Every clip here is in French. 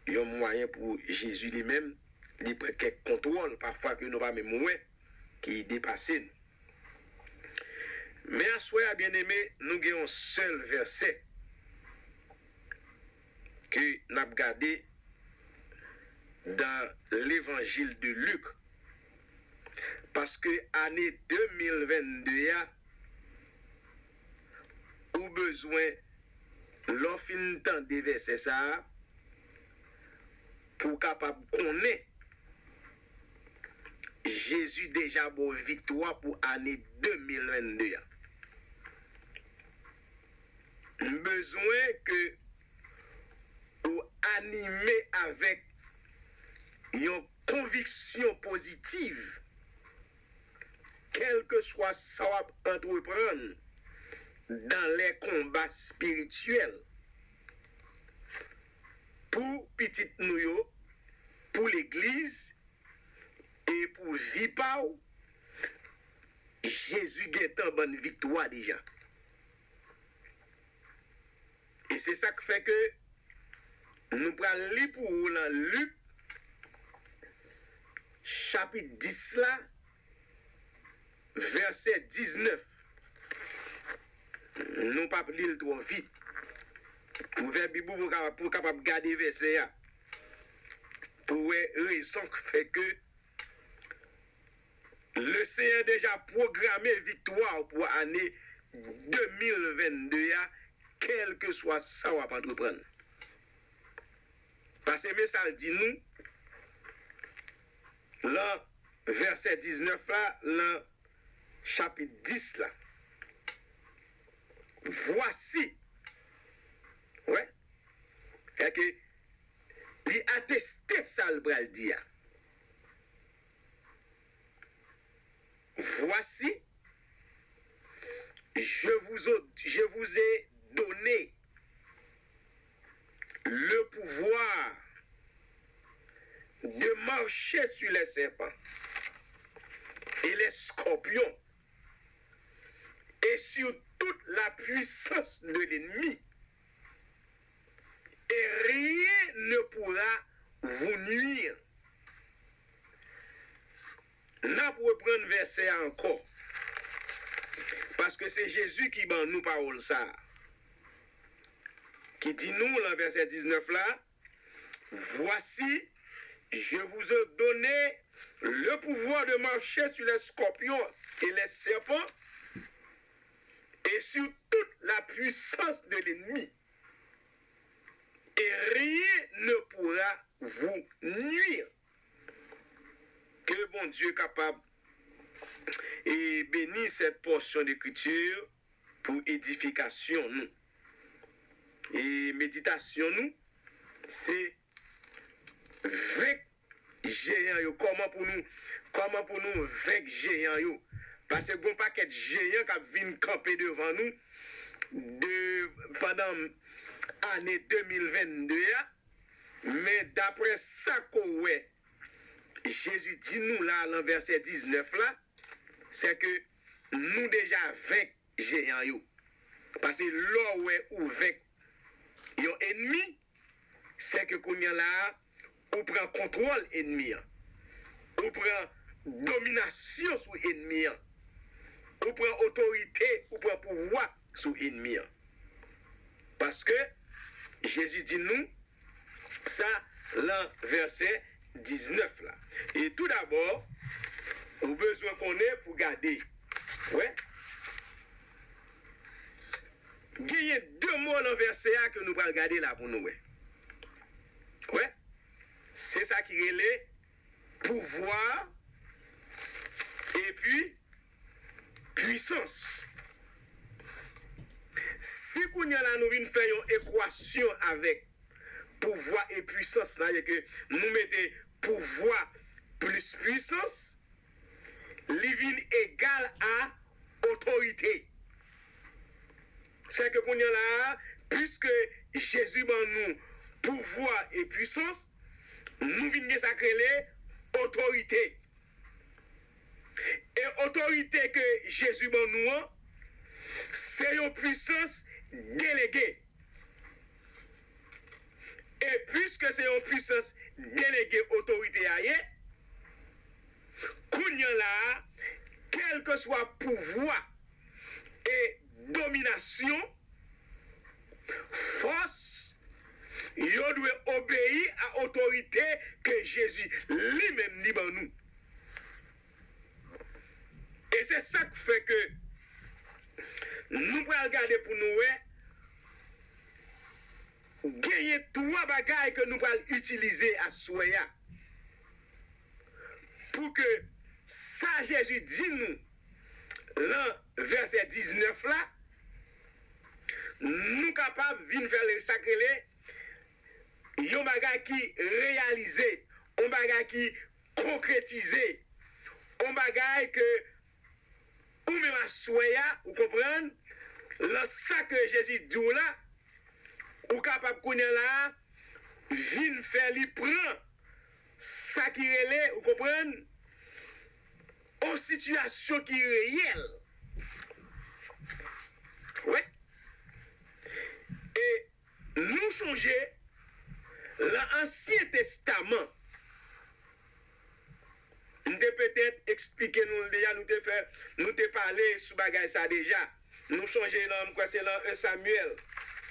un moyen pour Jésus lui-même, il prend quelques contrôles parfois que nous pas même moins qui dépassent. Mais à soi, bien aimé, nous avons un seul verset que nous avons gardé dans l'évangile de Luc. Parce que l'année 2022, ou besoin, l'offre temps de verset ça, pour capable connaître Jésus déjà bon victoire pour l'année 2022. Besoin que pour animer avec une conviction positive, quel que soit ça va entreprendre dans les combats spirituels, pour petite nous, pour l'église et pour Vipa, Jésus gagne une bonne victoire déjà. Et c'est ça qui fait que nous prenons lire pour vous dans Luc, chapitre 10 là, verset 19. Nous ne pas lire trop vite. Ouvert Bible pour capable garder verset là. Pour raison qui fait que le Seigneur a déjà programmé victoire pour l'année 2022, quel que soit ça, on va entreprendre. Parce que ça dit nous, là, verset 19 là, là, chapitre 10 là. Voici, ouais, et que, il attesté ça le bral dit. Voici, je vous ai donné le pouvoir de marcher sur les serpents et les scorpions et sur toute la puissance de l'ennemi. Et rien ne pourra vous nuire. Là, pour reprendre verset encore. Parce que c'est Jésus qui ban nous parole ça. Qui dit nous, dans verset 19 là, voici, je vous ai donné le pouvoir de marcher sur les scorpions et les serpents et sur toute la puissance de l'ennemi. Et rien ne pourra vous nuire. Que bon Dieu est capable et bénir cette portion d'écriture pour édification nous. Et méditation nous, c'est vaincre géant yo. Comment pour nous vaincre géant yo? Parce que bon paquet de géants qui viennent camper devant nous pendant l'année 2022. Mais d'après ça qu'on ouais, Jésus dit nous là, dans verset 19 là, c'est que nous déjà vaincre géant yo. Parce que là ouais ou vaincre yon ennemi, c'est que qu'on y a là, on prend contrôle ennemi, on prend domination sur ennemi, on prend autorité, on prend pouvoir sur ennemi. Parce que Jésus dit nous, ça, là, verset 19 là. Et tout d'abord, on a besoin qu'on ait pour garder. Ouais. Il y a deux mots dans le verset que nous allons regarder là pour nous. Ouais. C'est ça qui est le pouvoir et puis puissance. Si nous faisons une équation avec pouvoir et puissance, là, et que nous mettons pouvoir plus puissance, l'ivine égal à autorité. C'est que qu'on y a là, puisque Jésus ban nous pouvoir et puissance, nous venons sacrer autorité. Et autorité que Jésus ban nous, c'est une puissance déléguée. Et puisque puisque c'est une puissance déléguée autorité ailleurs, Kounya là, quel que soit pouvoir et domination, force, yo doit obéir à l'autorité que Jésus lui-même dit dans nous. Et c'est ça qui fait que nous pouvons regarder pour nous, gagner trois bagailles que nous pouvons utiliser à Soya. Pour que ça Jésus dit nous, dans verset 19 là, nous capables de faire le sacré, un bagage qui réalisé, un bagage qui concrétisé, un bagage que ou même à Soya, vous comprenez, le ça que Jésus dit là, ou capable de là, vient faire lui prend ça qui relève, vous comprenez, aux situations qui sont réelles. Oui. Et nous changer l'Ancien Testament. Nous devons peut-être expliquer nous déjà, nous te parlé sur bagage ça déjà. Nous changer là, c'est là 1 Samuel.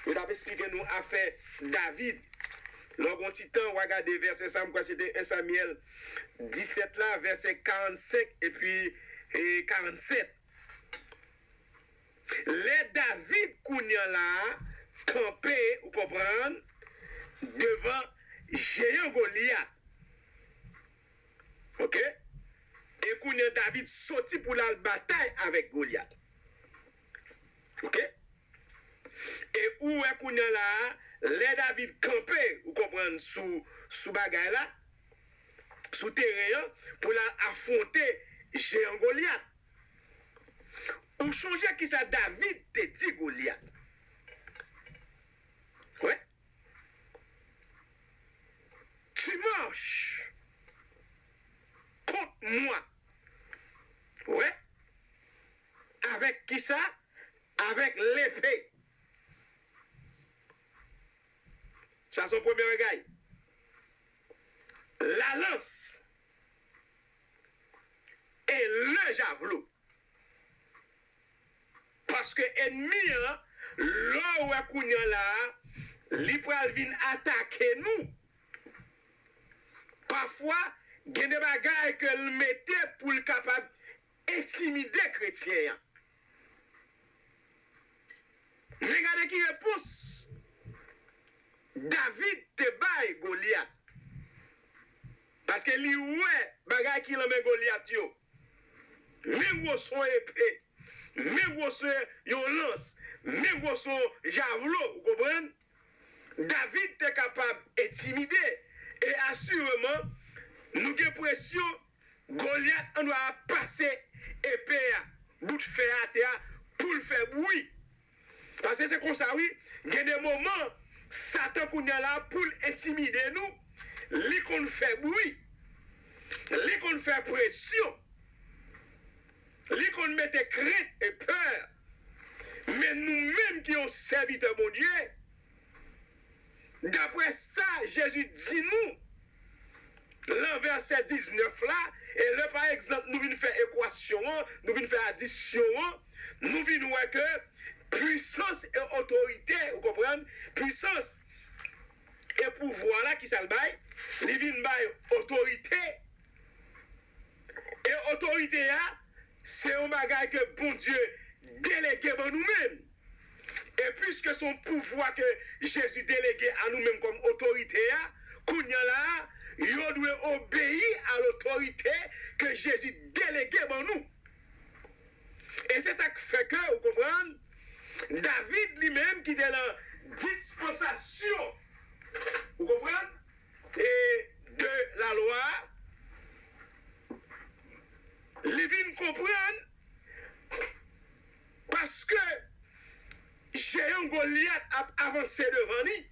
Nous avons expliqué nous affaire David. Lorsqu'on petit temps, regardez verset ça, c'était 1 Samuel 17 là, verset 45 et puis 47. Les David Kounia là, campé, vous comprenez, devant géant Goliath. Ok? Et Kounia David sorti pour la bataille avec Goliath. Ok? Et où est Kounia là? Les David campé, vous comprenez, sous bagaille là, sous terrain, pour affronter géant Goliath. Ou changer qui ça David te dit Goliath. Ouais. Tu marches contre moi. Ouais. Avec qui ça? Avec l'épée. Ça, c'est son premier regard. La lance et le javelot. Parce que l'ennemi, là où est là, il peut venir attaquer nous. Parfois, il y a des bagailles que le mettait pour le capable d'intimider les chrétiens. Regardez qui réponse. David te baille Goliath. Parce que lui, ouais, bagaille qui l'emmène Goliath, yo. Même gros son épée, même gros son lance, même gros son javelot, vous comprenez? David est capable d'intimider. Et assurément, nous avons pression, Goliath, on doit passer épée, bout de fer à terre, pour le faire bruit. Parce que c'est comme ça, oui, il y a des moments, Satan qu'on est là pour intimider nous, lui qu'on fait bruit, lui qu'on fait pression, lui qu'on mette crainte et peur. Mais nous-mêmes qui sommes serviteurs de Dieu, d'après ça, Jésus dit nous, le verset 19 là, et là par exemple, nous venons faire équation, nous venons faire addition, nous venons voir que puissance et autorité, vous comprenez? Puissance et pouvoir là qui ça le bail, ils viennent bail autorité. Et autorité là, c'est un bagage que bon Dieu délégué à nous-mêmes. Et puisque son pouvoir que Jésus délégué à nous-mêmes comme autorité là, Kounya là, il doit obéir à l'autorité que Jésus délégué à nous. Et c'est ça qui fait que, vous comprenez? David lui-même qui est dans dispensation, vous comprenez, et de la loi, il vient comprendre parce que géant Goliath a avancé devant lui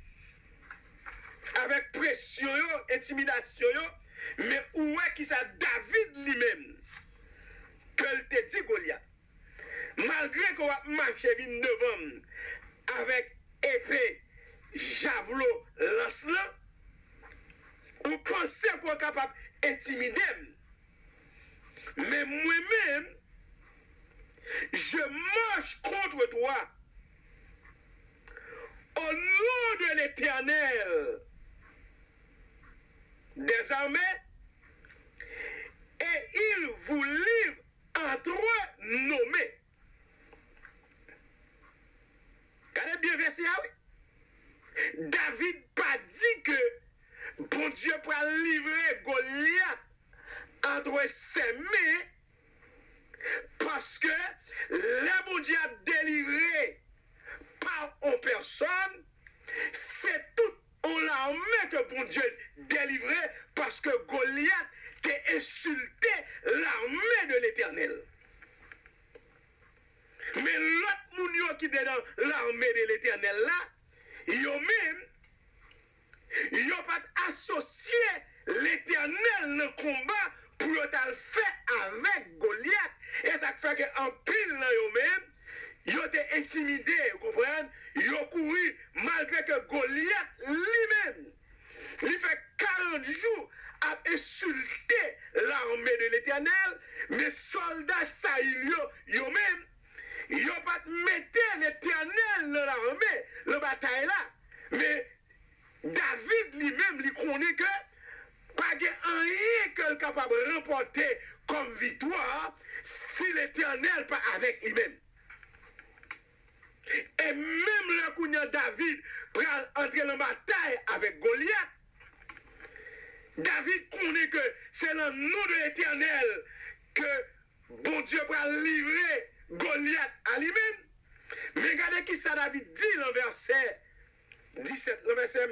avec pression, intimidation, mais où est qui ça David lui-même que le te dit Goliath. Malgré qu'on a marché devant avec épée, javelot, lance là, qu'on est capable d'intimider. Mais moi-même, je marche contre toi. Au nom de l'Éternel des armées, et il vous livre entre nommés. Regardez bien verset, oui. David pas dit que bon Dieu pour livrer Goliath entre ses mains parce que le bon Dieu a délivré par en personne, c'est tout en l'armée que bon Dieu délivrait parce que Goliath a insulté l'armée de l'Éternel. Mais l'autre moun qui est dans l'armée de l'Éternel là, yo même, yo pas associé l'Éternel dans le combat pour le faire avec Goliath. Et ça fait qu'en pile dans yo même, yo été intimidé, vous comprenez? Yo couru malgré que Goliath lui-même, il fait 40 jours à insulter l'armée de l'Éternel, mais soldats ça yo même, yo pas mettre l'Éternel dans l'armée, la bataille là. Mais David lui-même, il connaît que pas rien que capable de remporter comme victoire si l'Éternel pas avec lui-même. Et même le coup de David pour entrer en bataille avec Goliath, David connaît que c'est le nom de l'Éternel que bon Dieu va livrer Goliath à lui-même. Mais regardez qui ça David dit dans le verset 17, le verset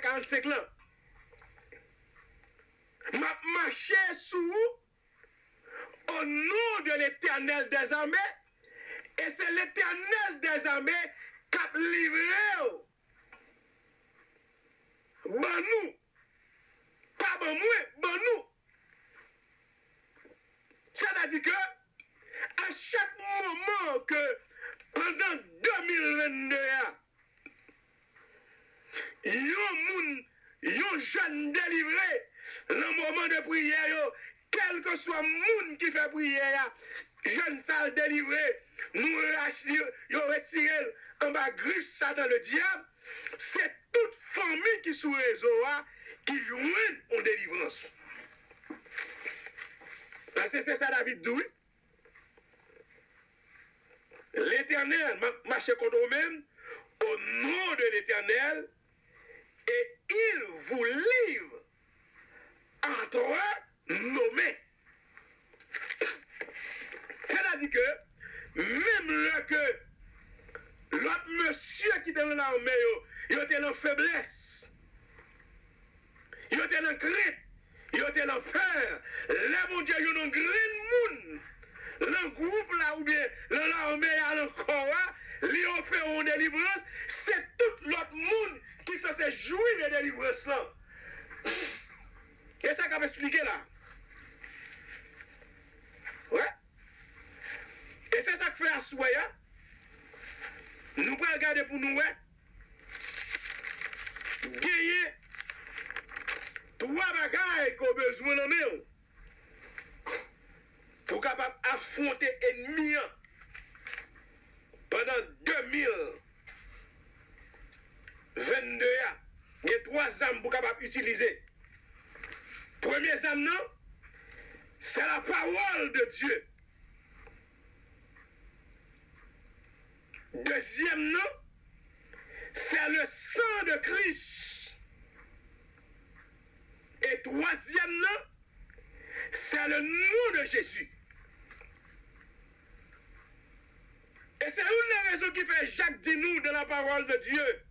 45 là. M'a marché sous au nom de l'Éternel des armées, et c'est l'Éternel des armées qui a livré. Ben nous, pas ben moi, ben nous. Ça veut dire que à chaque moment que pendant 2022, yon jeune délivré, le moment de prière, quel que soit le monde qui fait prière, jeune salle délivré, nous retiré en bas griffe Satan le diable, c'est toute famille qui sous réseau qui joue en délivrance. Parce que c'est ça David dit. L'Éternel marche contre vous-même au nom de l'Éternel et il vous livre entre nommés. C'est-à-dire que même là que l'autre monsieur qui était dans l'armée, il était dans faiblesse, il était dans crainte, il était dans peur. Là, mon Dieu, il y a un grand monde. Le groupe là, ou bien l'armée à encore, lui ont fait une délivrance, c'est tout l'autre monde qui se jouit de délivrance. Et ça qu'on va expliquer là. Ouais. Et c'est ça que fait à Soya. Nous pouvons regarder pour nous, ouais. Gagner 3 bagailles qu'on a besoin de nous. Pour capable affronter l'ennemi pendant 2022, il y a 3 armes pour capable utiliser. Première arme, c'est la parole de Dieu. Deuxième, c'est le sang de Christ. Et troisième, c'est le nom de Jésus. Et c'est une des raisons qui fait Jacques dit nous de la parole de Dieu.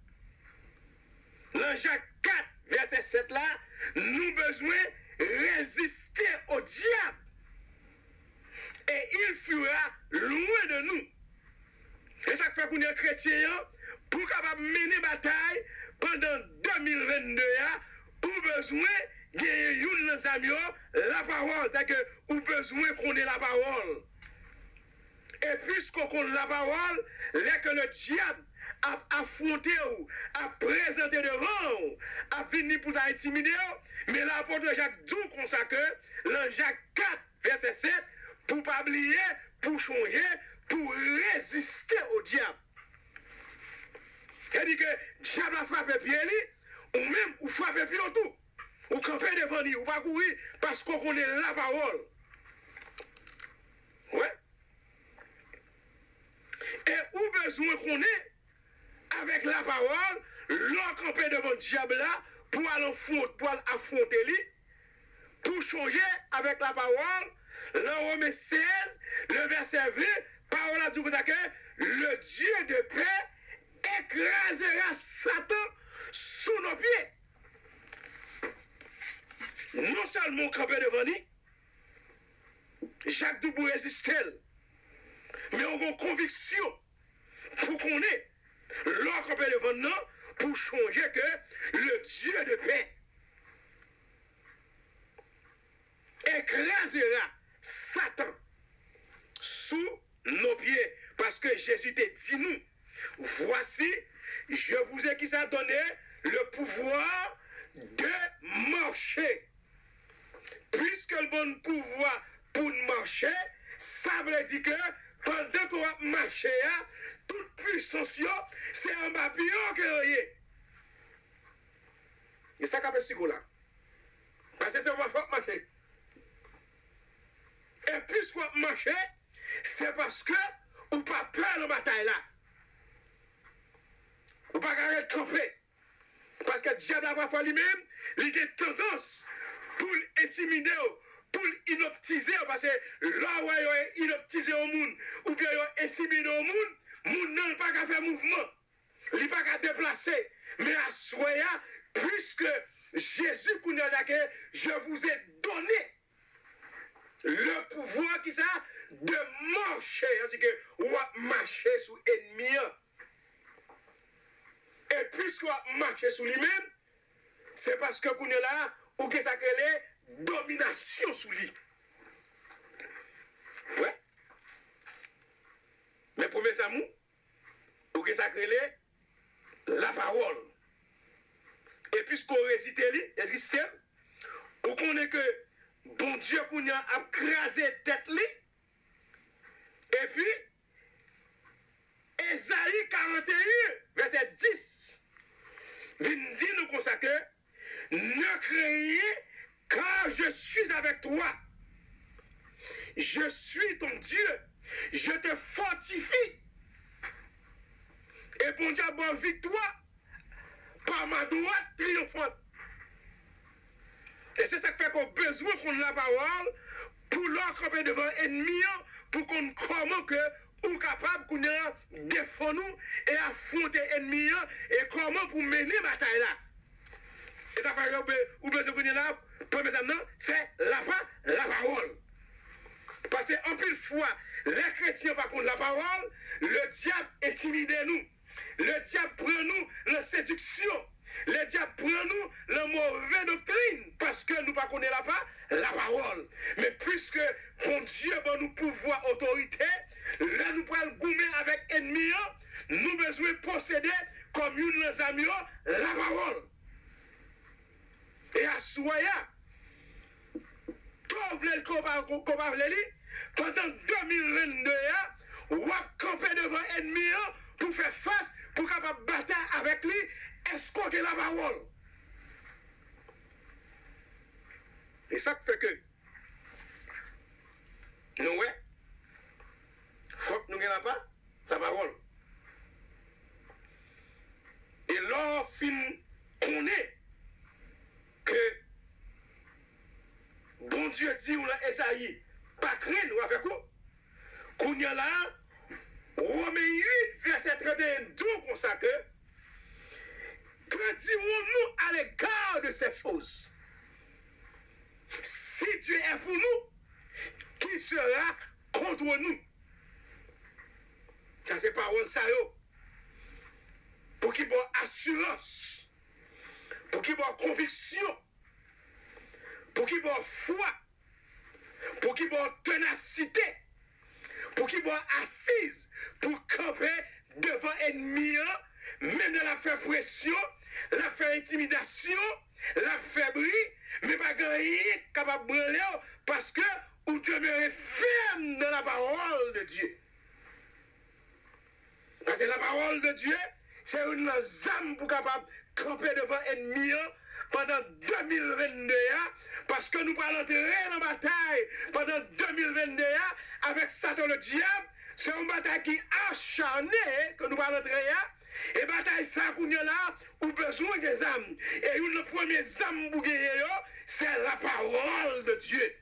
Dans Jacques 4, verset 7 là, nous besoin résister au diable. Et il fuira loin de nous. Et ça fait qu'on est chrétien, pour capable mener bataille pendant 2022, ou besoin de une amis la parole. C'est-à-dire que ou besoin qu'on ait la parole. Et puisqu'on connaît la parole, là que le diable a affronté ou a présenté devant ou, a fini pour pour t'intimider, mais l'apôtre Jacques dit comme ça que, dans Jacques 4, verset 7, pour pas oublier, pour changer, pour résister au diable. C'est-à-dire que le diable a frappé pied, ou même, ou frappé pied tout. Ou camper devant lui, ou pas courir, parce qu'on connaît la parole. Ouais. Et ou besoin qu'on ait, avec la parole, l'on camper devant le diable là, pour aller affronter lui, pour changer avec la parole, dans Romains 16, le verset 20, parole a dit que le Dieu de paix écrasera Satan sous nos pieds. Non seulement camper devant lui, Jacques Dubou résiste, mais on a une conviction pour qu'on ait l'on camper devant nous pour changer que le Dieu de paix écrasera Satan sous nos pieds. Parce que Jésus t'a dit nous, voici, je vous ai qui ça donné le pouvoir de marcher. Puisque le bon pouvoir pour marcher, ça veut dire que pendant qu'on va marcher, toute puissance, c'est un papillon qui est. Et ça qu'a fait ce là. Parce que c'est pas faut marcher. Et puisqu'on va marcher, c'est parce que ou pas peur de la bataille là. Ou pas arrêter de camper. Parce que le diable a parfois lui-même, il a tendance pour intimider, pour inoptiser, parce que là où il a inoptisé au monde, ou bien il a intimidé au monde, le monde n'a pas qu'à faire mouvement, il n'a pas qu'à déplacer. Mais à soya, puisque Jésus, je vous ai donné le pouvoir qui ça, de marcher, c'est-à-dire que vous marcher sous l'ennemi. Et puisque vous marchez sous lui-même, c'est parce que vous êtes là, ou que ça crée domination sous lui. Ouais. Mais pour mes amours, ou que ça crée la parole. Et puisqu'on résiste lui, ou qu'on est que bon Dieu qu'on a crasé tête lui, et puis Esaïe 41, verset 10, vient dire nous comme ça que ne craignez car je suis avec toi. Je suis ton Dieu. Je te fortifie. Et bon Dieu, bonne victoire par ma droite triomphante. Et c'est ça qui fait qu'on a besoin qu'on ait la parole pour leur camper devant l'ennemi, pour qu'on comment que ou capable qu'on défendre nous et affronter l'ennemi et comment pour mener la bataille là. Et ça fait ou besoin qu'on ait là, pour mes amis, c'est la parole. Parce qu'en plus fois, les chrétiens par contre la parole, le diable intimide nous. Le diable prend nous la séduction. Le diable prend nous la mauvaise doctrine. Parce que nous ne connaissons pas la parole. Mais puisque bon Dieu va nous pouvoir autorité, là nous pouvons goumer avec ennemi, nous besoin posséder comme une de nos amis la parole. Et à Soya, pendant 2022, on va camper devant l'ennemi pour faire face, pour capable battre avec lui, escorter la parole. Et ça fait que nous, ouais, faut que nous n'ayons pas la parole. Et là, on est que bon Dieu dit ou là Esaïe, pas craindre, ou avec quoi? Qu'on y a là, Romains 8, verset 31, d'où qu'on sait que dirons-nous à l'égard de ces choses? Si Dieu est pour nous, qui sera contre nous? Ça c'est parole ça yo. Pour qu'il y ait assurance, pour qu'il y ait conviction, pour qu'il y ait foi, pour qu'il y ait ténacité, pour qu'il y ait assise, pour camper devant l'ennemi, même de la faire pression, la fait intimidation, la faibli, mais pas rien capable de branler parce que vous demeurez ferme dans la parole de Dieu. Parce que la parole de Dieu, c'est une âme pour capable de camper devant l'ennemi pendant 2022, parce que nous allons entrer en bataille pendant 2022 avec Satan le diable. C'est une bataille qui est acharnée que nous allons entrer. Et bataille ça qu'on y a là, ou besoin des âmes. Et une des premières âmes pour gagner, c'est la parole de Dieu.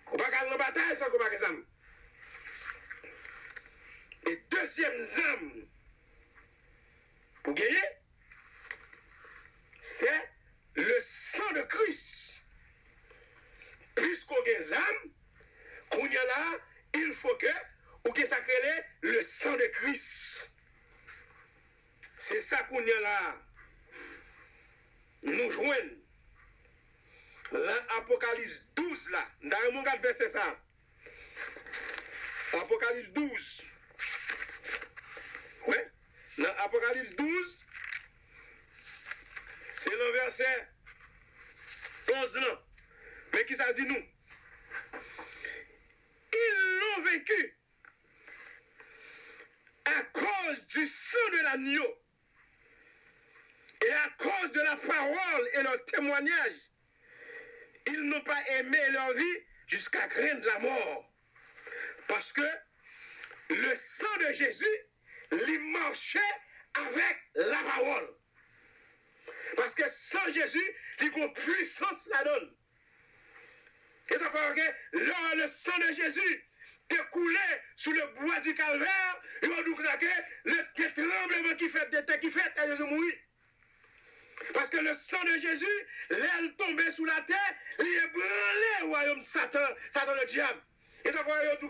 On ne va pas gagner la bataille sans qu'on pas des âmes. Et deuxième âme pour gagner, c'est le sang de Christ. Puisqu'on a des âmes, qu'on y a là, il faut que ou que ça crée le sang de Christ. C'est ça qu'on y a là. Nous joignons l'Apocalypse 12 là. Dans mon verset ça. Apocalypse 12. Ouais. Dans Apocalypse 12, c'est le verset 11 là. Mais qui ça dit nous? Ils l'ont vaincu à cause du sang de l'agneau et à cause de la parole et leur témoignage. Ils n'ont pas aimé leur vie jusqu'à craindre la mort. Parce que le sang de Jésus, il marchait avec la parole. Parce que sans Jésus, il y a une puissance la donne. Et ça fait que le sang de Jésus te coulé sous le bois du calvaire, et on dit que le tremblement qui fait, et Jésus mourit. Parce que le sang de Jésus, l'aile tombée sous la terre, il est branlé au royaume de Satan, Satan le diable. Et ça fait que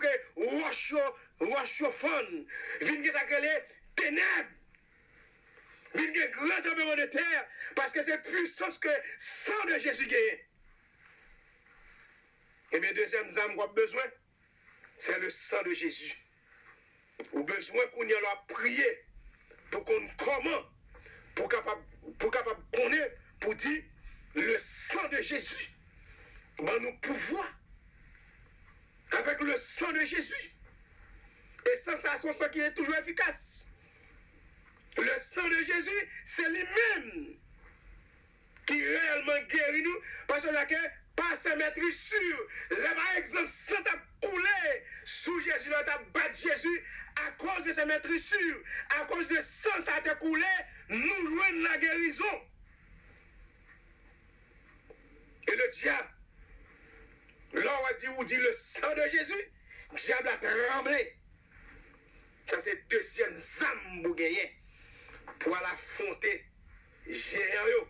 Washofon, vient que ça les ténèbres, vient que grand tremblement de terre, parce que c'est puissance que le sang de Jésus gagne. Et mes deuxièmes âmes qu'on a besoin, c'est le sang de Jésus. Ou besoin qu'on y a prier pour qu'on comment, pour capable connaître, pour dire le sang de Jésus. Ben nous pouvoir avec le sang de Jésus. Et ça, c'est son sang qui est toujours efficace. Le sang de Jésus, c'est lui-même qui réellement guérit nous, parce que par sa maîtrise sûre, là par exemple, ça t'a coulé sous Jésus, là t'a battu Jésus, à cause de sa maîtrise sûre, à cause de sang, ça t'a coulé, nous jouons la guérison. Et le diable, là on dit le sang de Jésus, le diable a tremblé. Ça c'est deuxième âme pour gagner, pour l'affronter géant.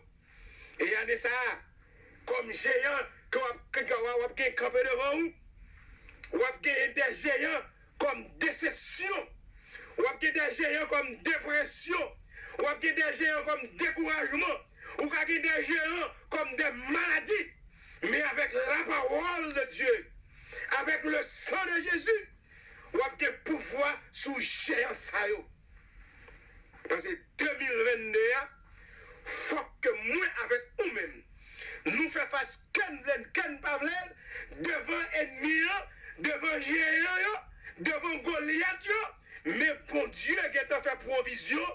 Et il y a ça, comme géant, quand on a campé devant vous, on a des géants comme déception, on a des géants comme dépression, on a des géants comme découragement, on a des géants comme des maladies. Mais avec la parole de Dieu, avec le sang de Jésus, on a des pouvoirs sous géant ça. Parce que 2022, il faut que moi avec nous-mêmes, nous faisons face ken pavlen, devant ennemi, devant géant, devant Goliath, mais bon Dieu qui a fait provision,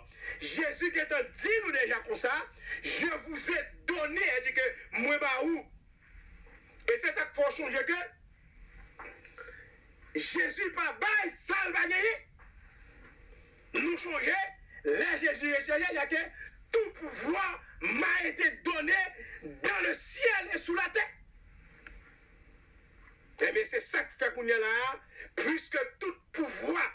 Jésus qui a dit nous déjà comme ça, je vous ai donné, il dit que moi bah où. Et c'est ça qu'il faut changer que Jésus pas bail, ça va gagner. Nous changer, là Jésus est sérieux, il y a que tout pouvoir m'a été donné dans le ciel et sous la terre. Et mais c'est ça qui fait qu'on est là, puisque tout pouvoir,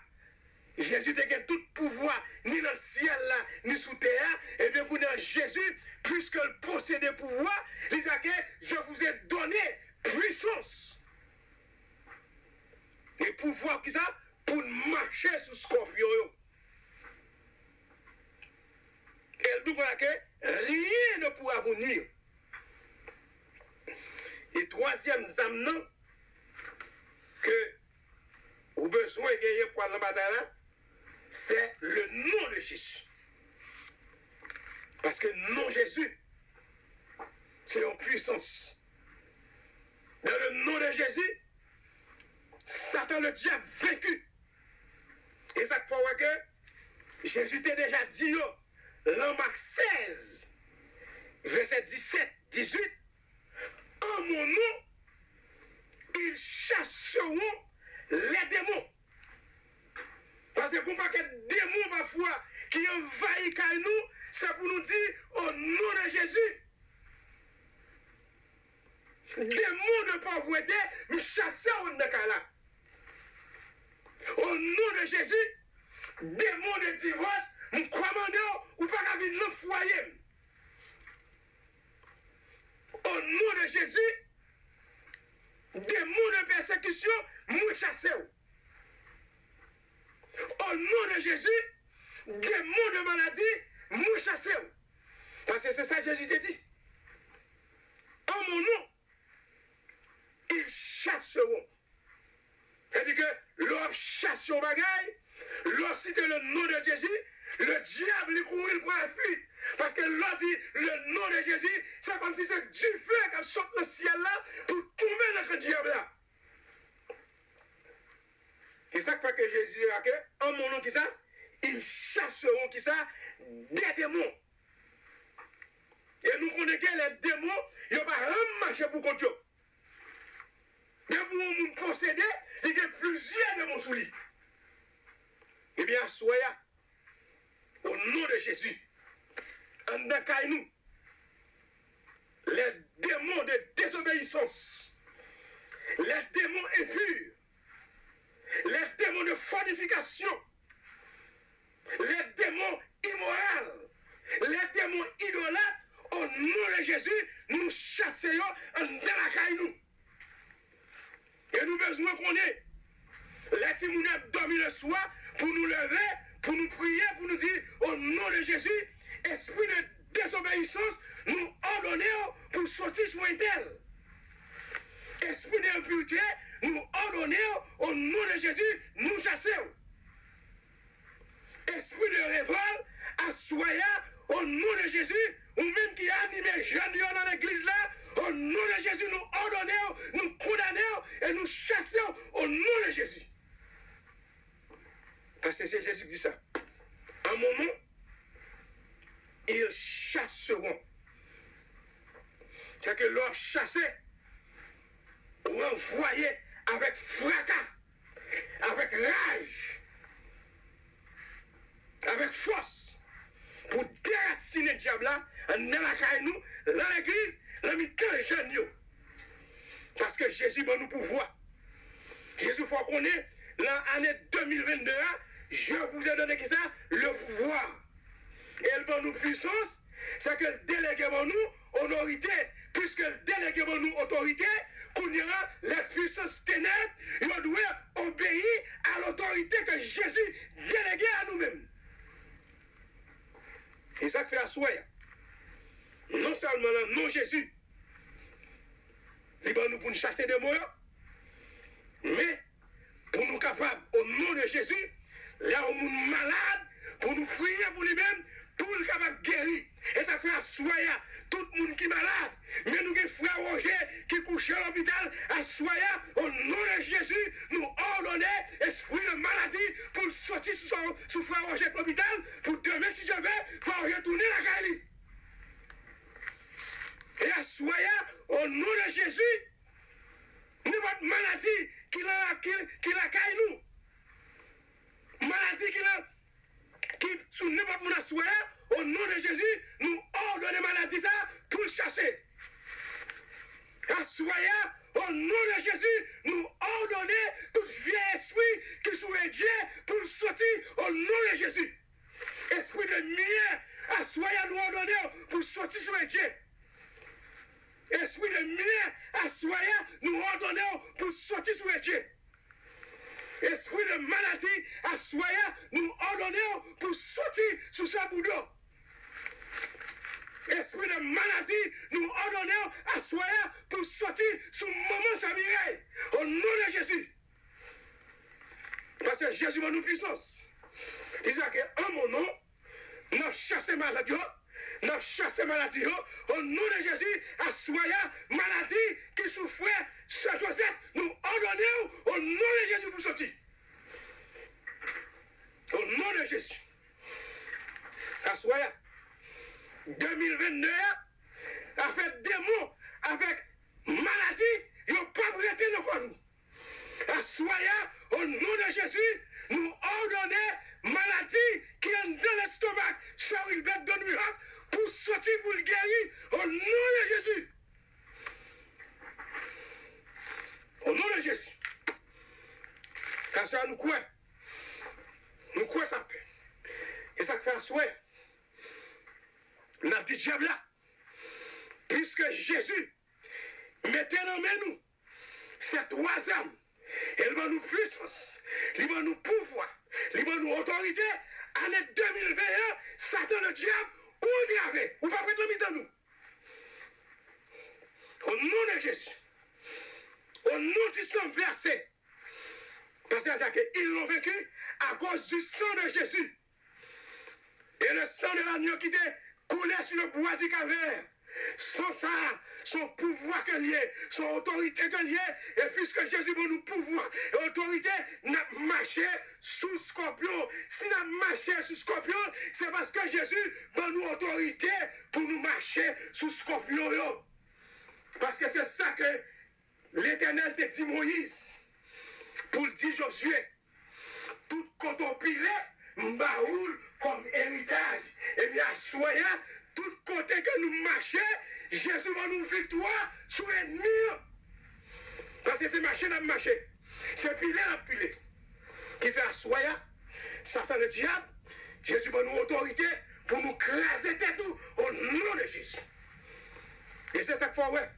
Jésus a tout pouvoir, ni dans le ciel là, ni sous terre, et bien qu'on est Jésus, puisque le possédait pouvoir, il dit que je vous ai donné puissance. Et pouvoir qui ça? Pour marcher sous scorpion. Et elle dit que rien ne pourra vous nuire. Et troisième âme que vous besoin de gagner pour la bataille, c'est le nom de Jésus. Parce que non Jésus, c'est en puissance. Dans le nom de Jésus, Satan le diable vaincu. Et ça fait que Jésus t'a déjà dit, dans Marc 16, verset 17, 18, en mon nom, ils chasseront les démons. Parce que pour pas que démons parfois qui envahissent nous, c'est pour nous dire au nom de Jésus. Démons de pauvreté, nous chassons dans cas là. Au nom de Jésus, démons de divorce, nous commandons ou pas qu'à venir dans le foyer. Au nom de Jésus, démons de persécution, nous chassons. Au nom de Jésus, démons de maladie, nous chassons. Parce que c'est ça que Jésus te dit. En mon nom, ils chasseront. C'est-à-dire que leur chasse au bagaille, leur cite le nom de Jésus, le diable lui courir pour la fuite. Parce que l'on dit le nom de Jésus, c'est comme si c'est du feu qui saute dans le ciel là pour tomber dans le diable là. Et ça fait que Jésus a que, en mon nom qui ça, ils chasseront qui ça, des démons. Et nous connaissons que les démons, ils ne vont pas marcher pour contre eux. Dès que vous possédez, il y a plusieurs démons sous lui. Eh bien, soyez au nom de Jésus, en nous, les démons de désobéissance, les démons impurs, les démons de fornication, les démons immoraux, les démons idolâtres, au nom de Jésus, nous chassons en nous. Et nous besoin qu'on ait les timounets dormi le soir pour nous lever, pour nous prier, pour nous dire au nom de Jésus, esprit de désobéissance, nous ordonner pour sortir sur un tel. Esprit d'impureté, nous ordonner au nom de Jésus, nous chasser. Esprit de révolte, assoya au nom de Jésus, ou même qui a animé jeunes dans l'église là, au nom de Jésus, nous ordonnons, nous condamnons et nous chassons au nom de Jésus. Parce que c'est Jésus qui dit ça. En mon nom, ils chasseront. C'est que leur chasser, ou envoyer avec fracas, avec rage, avec force, pour déraciner le diable là, dans la caille nous, dans l'église, dans les jeunes. Parce que Jésus va nous pouvoir. Jésus faut qu'on ait, l'année 2022, je vous ai donné ça, le pouvoir. Et elle va nous puissance, c'est que le délégué va nous autorité, puisque le délégué va nous autorité, qu'on ira les puissances ténèbres, ils doivent obéir à l'autorité que Jésus délégué à nous-mêmes. Et ça fait asseoir. Non seulement le nom Jésus, il va nous pour nous chasser des mots, mais pour nous capables, au nom de Jésus, là où nous malades, pour nous prier pour lui-même, pour nous capables de guérir. Et ça fait assoya tout le monde qui est malade. Mais nous avons frère Roger qui couche à l'hôpital, assoya au nom de Jésus, nous ordonnons esprit de maladie pour sortir sous frère Roger de l'hôpital, pour demain si je vais, frère Roger tourner la caille. Et assoya au nom de Jésus, n'importe maladie qui la caille nous. Maladie qui sous n'importe mon assoya, au nom de Jésus, nous ordonnons maladie ça pour chasser. Assoya, au nom de Jésus, nous ordonnons tout vieux esprit qui soit Dieu pour sortir au nom de Jésus. Esprit de lumière, assoya, nous ordonnons pour sortir sur Dieu. Esprit de lumière, assoya, nous ordonnons pour sortir sur Dieu. Esprit de maladie, assoya, nous ordonnons pour sortir sous sa boudon. Esprit de maladie, nous ordonnons assoya pour sortir sous moment sa Mireille. Au nom de Jésus. Parce que Jésus va nous puissance. Il dit qu'en mon nom, nous chassons maladie, Nous avons chassé maladie. Au nom de Jésus, à soya, maladie qui souffrait, Sœur Josette, nous ordonnons au nom de Jésus pour sortir. Au nom de Jésus. À soya, 2022 a fait démon avec maladie, ils n'ont pas prêté le corps nous. À soya, au nom de Jésus, nous ordonnons maladie qui est dans l'estomac, Sœur Hilbert de New York, pour sortir, pour le guérir, au nom de Jésus. Au nom de Jésus. Car ça nous croit. Nous croit ça fait. Et ça fait un souhait. N'a dit diable là. Puisque Jésus mettait dans nous ces trois âmes, elle va nous puissance, elle va nous pouvoir, elle va nous autorité. Année 2021, Satan le diable, où il y avait, ou pas prêter le dans nous. Au nom de Jésus. Au nom du sang versé. Parce qu'ils l'ont vaincu à cause du sang de Jésus. Et le sang de l'agneau qui était coulé sur le bois du calvaire. Son ça, son pouvoir que lié, son autorité que lié, et puisque Jésus va nous pouvoir et autorité, n'a marché sous scorpion. Si n'a marché sous scorpion, c'est parce que Jésus va nous autorité pour nous marcher sous scorpion. Parce que c'est ça que l'Éternel te dit Moïse, pour le dire Josué, tout coton pilé, m'baoul comme héritage. Et bien, soyez, tout côté que nous marchons, Jésus va nous victoire sur l'ennemi. Parce que c'est marché, n'a marché. C'est pilé, n'a pilé. Qui fait assoyer, Satan le diable, Jésus va nous autorité pour nous craser tête au nom de Jésus. Et c'est ça qu'il faut, ouais.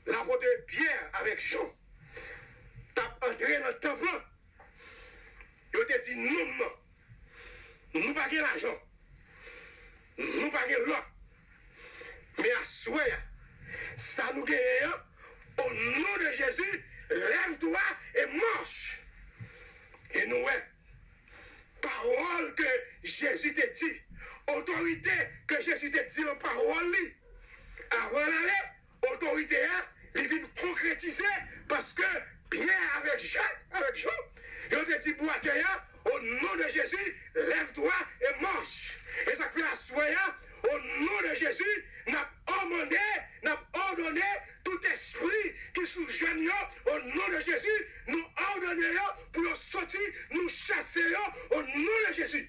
L'apôtre Pierre avec Jean, t'as entré dans le temple. Il te dit non, nous pas l'argent, nous pas l'or. Mais à souhait, ça nous gagne. Au nom de Jésus, lève-toi et marche. Et nous, parole que Jésus t'a dit, autorité que Jésus t'a dit en parole, avant d'aller, autorité, il vient concrétiser parce que Pierre avec Jacques, avec Jean, il a dit pour accueillir, au nom de Jésus, lève-toi et marche. Et ça fait la soirée, au nom de Jésus, n'a ordonné tout esprit qui sous-jeune, au nom de Jésus, nous ordonnons pour le sortir, nous chasser au nom de Jésus.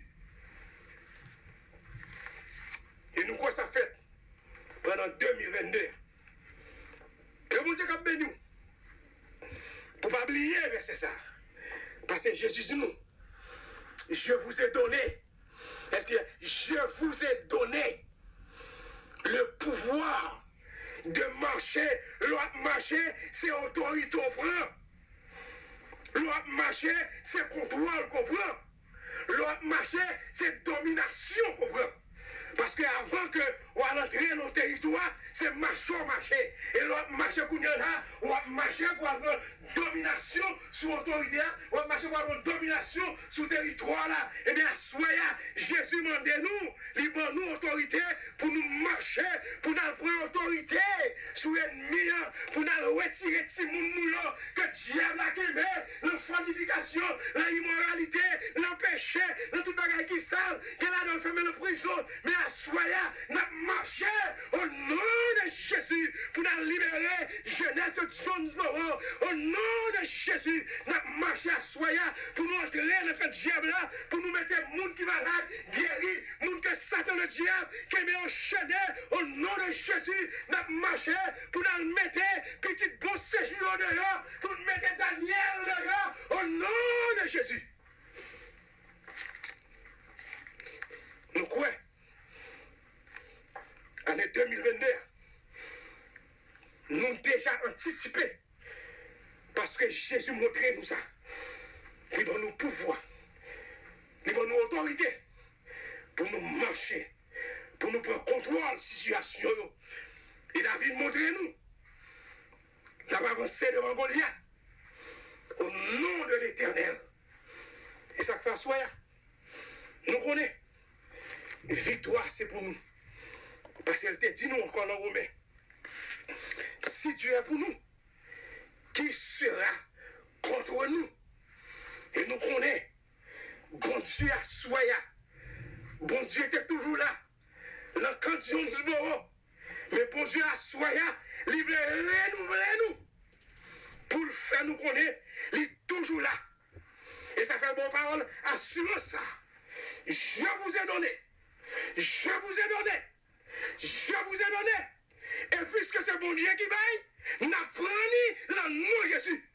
Et nous, quoi ça fait pendant 2022? Que mon Dieu a béni nous. Pour ne pas oublier, c'est ça. Parce que Jésus dit nous, je vous ai donné, est-ce que je vous ai donné le pouvoir de marcher, l'autre marcher, c'est autorité qu'on prend. L'autre marcher, c'est contrôle qu'on prend. L'autre marcher, c'est domination qu'on prend. Parce qu'avant que on entre dans le territoire, c'est marcher. Et l'autre marcher qu'on a là, on va marcher pour avoir domination sur l'autorité, on va marcher pour avoir domination sur le territoire là. Et bien, soyez, Jésus m'a dit nous, libre nous autorité pour nous marcher, pour nous prendre autorité sur l'ennemi, pour nous retirer ce monde que diable a quitté, la fortification, l'immoralité, l'empêché, tout bagage qui sale, qu'elle a dans le fermé de prison. Mais soyez, nous marchons au nom de Jésus pour nous libérer jeunesse de Jonesboro. Au nom de Jésus, nous marchons à soyez pour nous entrer dans le diable là, pour nous mettre les gens qui malades, guéris, les gens que Satan le diable, qui met enchaîné. Au nom de Jésus, nous marchons pour nous mettre petit bon séjour dehors, pour nous mettre Daniel dehors. Au nom de Jésus. Nous quoi? Année 2022, nous déjà anticipé. Parce que Jésus montrait nous ça. Il va nous pouvoir. Il va nous autorité. Pour nous marcher. Pour nous prendre contrôle de la situation. Et David montrait nous. Il va avancer devant Goliath. Au nom de l'Éternel. Et ça fait soya. Nous connaissons. victoire, c'est pour nous. Parce qu'elle te dit nous encore dans Romain. Si Dieu est pour nous, qui sera contre nous? Et nous connaissons, bon Dieu a soya. Bon Dieu était toujours là. Dans quand nous morts. Mais bon Dieu a soya, il veut renouveler nous. Pour le faire nous connaître, il est toujours là. Et ça fait bonne parole, assurance ça. Je vous ai donné. Je vous ai donné. Je vous ai donné. Et puisque c'est bon Dieu qui baille, n'a pris le nom de Jésus.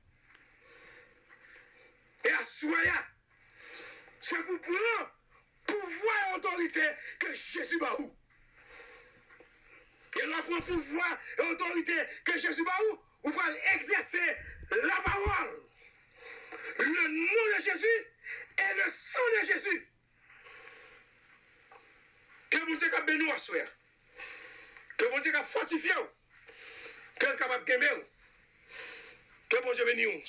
Et à soya, c'est pour prendre pouvoir et autorité que Jésus va où. Et là, pour pouvoir et autorité que Jésus va où, vous pouvez exercer la parole. Le nom de Jésus et le sang de Jésus. Que bon Dieu a béni à soi. Que bon Dieu a fortifié. Que le capable de gagner. Que bon Dieu béni,